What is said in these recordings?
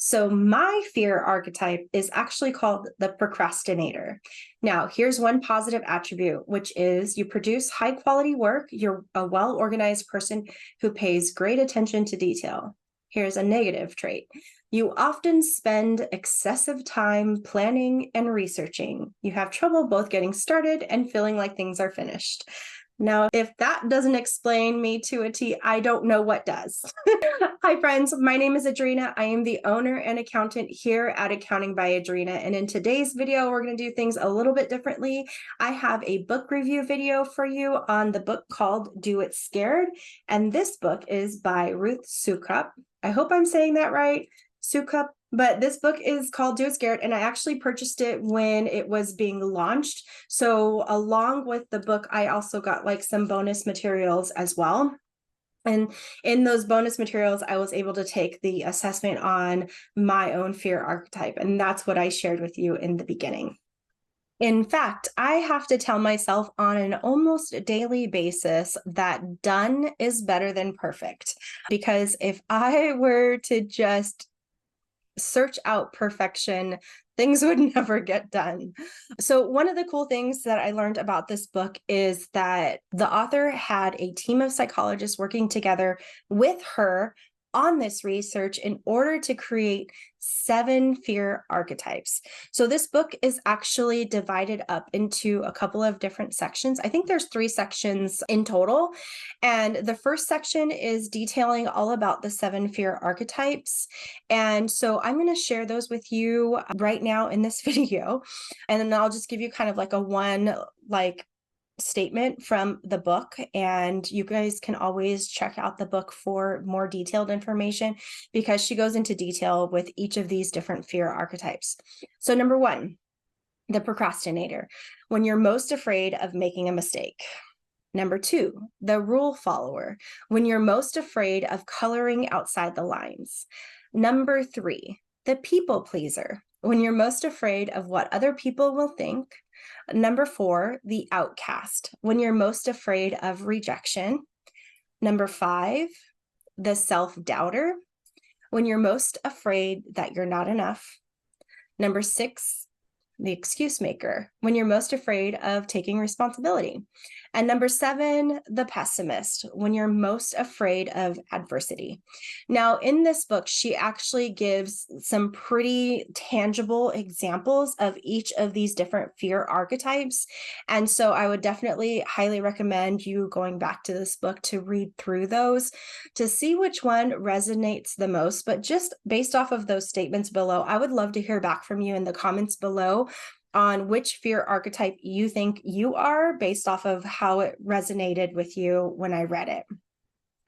So my fear archetype is actually called the procrastinator. Now, here's one positive attribute, which is you produce high quality work. You're a well-organized person who pays great attention to detail. Here's a negative trait. You often spend excessive time planning and researching. You have trouble both getting started and feeling like things are finished. Now, if that doesn't explain me to a T, I don't know what does. Hi, friends. My name is Adrina. I am the owner and accountant here at Accounting by Adrina. And in today's video, we're going to do things a little bit differently. I have a book review video for you on the book called Do It Scared. And this book is by Ruth Soukup. I hope I'm saying that right. Soukup. But this book is called Do It Scared, and I actually purchased it when it was being launched. So along with the book, I also got like some bonus materials as well. And in those bonus materials, I was able to take the assessment on my own fear archetype. And that's what I shared with you in the beginning. In fact, I have to tell myself on an almost daily basis that done is better than perfect. Because if I were to just search out perfection, things would never get done. So one of the cool things that I learned about this book is that the author had a team of psychologists working together with her on this research in order to create 7 fear archetypes. So this book is actually divided up into a couple of different sections. I think there's 3 sections in total. And the first section is detailing all about the 7 fear archetypes. And so I'm going to share those with you right now in this video. And then I'll just give you kind of like a one statement from the book, and you guys can always check out the book for more detailed information because she goes into detail with each of these different fear archetypes. So number 1, the procrastinator, when you're most afraid of making a mistake. Number 2, the rule follower, when you're most afraid of coloring outside the lines. Number 3, the people pleaser, when you're most afraid of what other people will think. Number 4, the outcast, when you're most afraid of rejection. Number 5, the self-doubter, when you're most afraid that you're not enough. Number 6, the excuse maker, when you're most afraid of taking responsibility. And number 7, the pessimist, when you're most afraid of adversity. Now, in this book, she actually gives some pretty tangible examples of each of these different fear archetypes. And so I would definitely highly recommend you going back to this book to read through those to see which one resonates the most. But just based off of those statements below, I would love to hear back from you in the comments below on which fear archetype you think you are based off of how it resonated with you when I read it.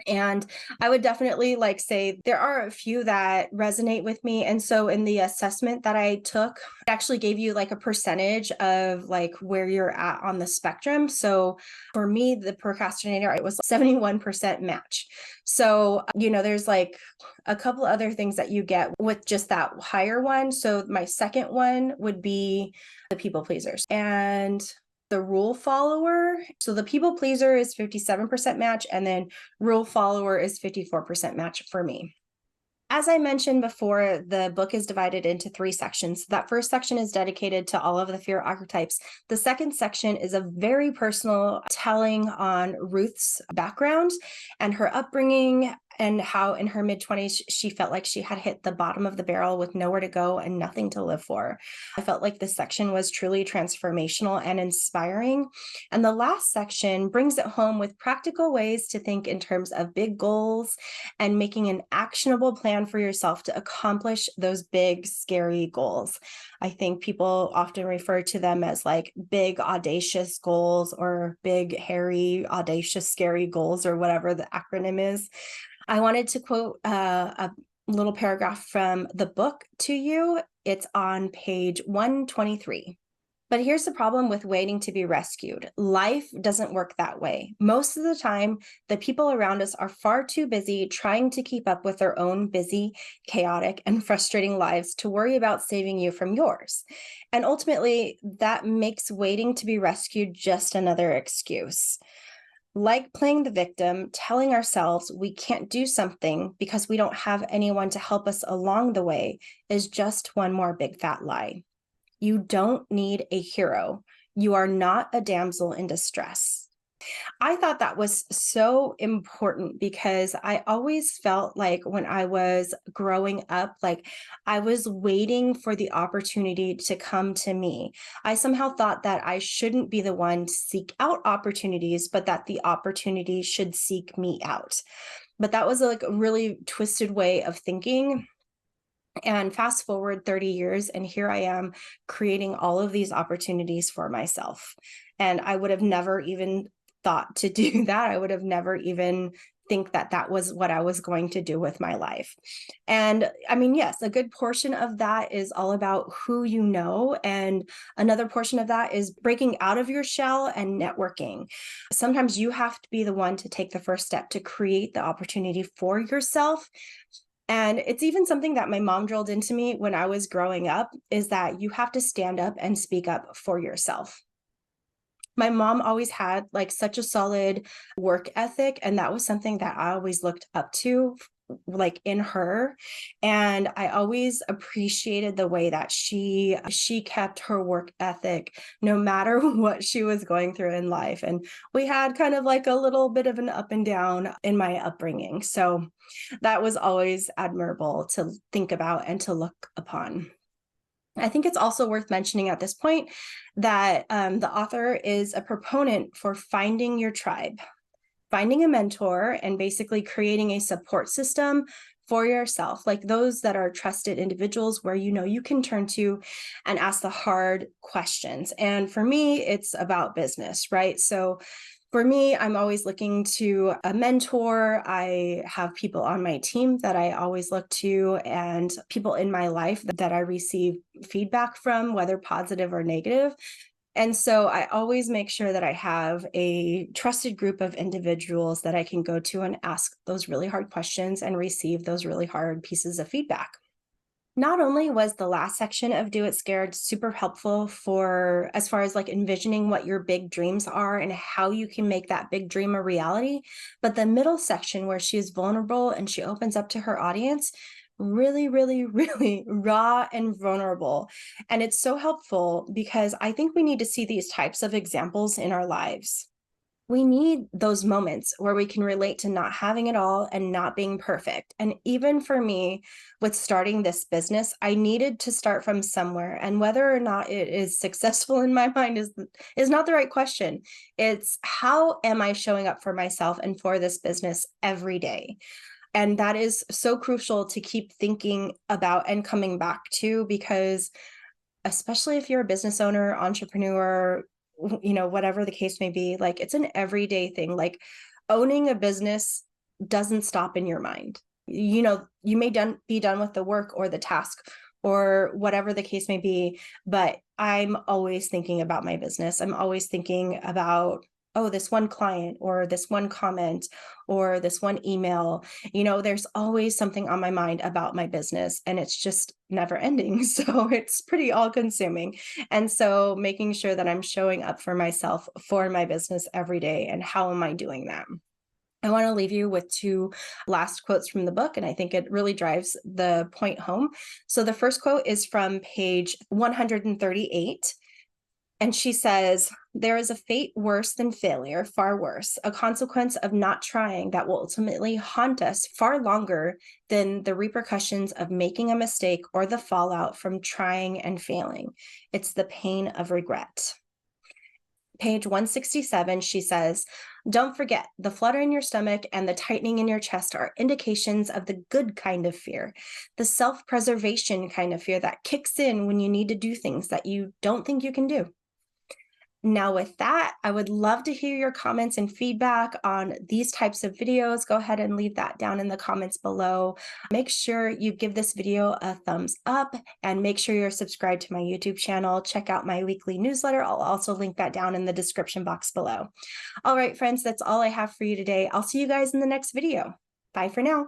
And I would definitely say there are a few that resonate with me. And so in the assessment that I took, it actually gave you a percentage of where you're at on the spectrum. So for me, the procrastinator, it was 71% match. So, there's a couple other things that you get with just that higher one. So my second one would be the people pleasers and the rule follower. So the people pleaser is 57% match, and then rule follower is 54% match for me. As I mentioned before, the book is divided into 3 sections. That first section is dedicated to all of the fear archetypes. The second section is a very personal telling on Ruth's background and her upbringing, and how in her mid-20s, she felt like she had hit the bottom of the barrel with nowhere to go and nothing to live for. I felt like this section was truly transformational and inspiring. And the last section brings it home with practical ways to think in terms of big goals and making an actionable plan for yourself to accomplish those big, scary goals. I think people often refer to them as big, audacious goals, or big, hairy, audacious, scary goals, or whatever the acronym is. I wanted to quote a little paragraph from the book to you. It's on page 123. But here's the problem with waiting to be rescued. Life doesn't work that way. Most of the time, the people around us are far too busy trying to keep up with their own busy, chaotic, and frustrating lives to worry about saving you from yours. And ultimately, that makes waiting to be rescued just another excuse. Like playing the victim, telling ourselves we can't do something because we don't have anyone to help us along the way is just one more big fat lie. You don't need a hero. You are not a damsel in distress. I thought that was so important because I always felt like when I was growing up, like I was waiting for the opportunity to come to me. I somehow thought that I shouldn't be the one to seek out opportunities, but that the opportunity should seek me out. But that was like a really twisted way of thinking. And fast forward 30 years, and here I am creating all of these opportunities for myself. And I would have never even thought to do that. I would have never even think that that was what I was going to do with my life. And I mean, yes, a good portion of that is all about who you know. And another portion of that is breaking out of your shell and networking. Sometimes you have to be the one to take the first step to create the opportunity for yourself. And it's even something that my mom drilled into me when I was growing up, is that you have to stand up and speak up for yourself. My mom always had like such a solid work ethic, and that was something that I always looked up to, like in her. And I always appreciated the way that she kept her work ethic no matter what she was going through in life. And we had kind of like a little bit of an up and down in my upbringing, so that was always admirable to think about and to look upon. I think it's also worth mentioning at this point that the author is a proponent for finding your tribe, finding a mentor, and basically creating a support system for yourself, like those that are trusted individuals where you know you can turn to and ask the hard questions. And for me, it's about business, right? So for me, I'm always looking to a mentor. I have people on my team that I always look to, and people in my life that I receive feedback from, whether positive or negative. And so I always make sure that I have a trusted group of individuals that I can go to and ask those really hard questions and receive those really hard pieces of feedback. Not only was the last section of Do It Scared super helpful for as far as like envisioning what your big dreams are and how you can make that big dream a reality, but the middle section where she is vulnerable and she opens up to her audience, really, really, really raw and vulnerable. And it's so helpful because I think we need to see these types of examples in our lives. We need those moments where we can relate to not having it all and not being perfect. And even for me, with starting this business, I needed to start from somewhere. And whether or not it is successful in my mind is not the right question. It's how am I showing up for myself and for this business every day? And that is so crucial to keep thinking about and coming back to, because especially if you're a business owner, entrepreneur, whatever the case may be, like it's an everyday thing. Like owning a business doesn't stop in your mind. You may be done with the work or the task or whatever the case may be, but I'm always thinking about my business. I'm always thinking about, oh, this one client or this one comment or this one email. There's always something on my mind about my business, and it's just never ending. So it's pretty all consuming. And so making sure that I'm showing up for myself, for my business every day. And how am I doing that? I want to leave you with two last quotes from the book, and I think it really drives the point home. So the first quote is from page 138. And she says, "There is a fate worse than failure, far worse, a consequence of not trying that will ultimately haunt us far longer than the repercussions of making a mistake or the fallout from trying and failing. It's the pain of regret." Page 167, she says, "Don't forget, the flutter in your stomach and the tightening in your chest are indications of the good kind of fear, the self-preservation kind of fear that kicks in when you need to do things that you don't think you can do." Now, with that, I would love to hear your comments and feedback on these types of videos. Go ahead and leave that down in the comments below. Make sure you give this video a thumbs up and make sure you're subscribed to my YouTube channel. Check out my weekly newsletter. I'll also link that down in the description box below. All right, friends, that's all I have for you today. I'll see you guys in the next video. Bye for now.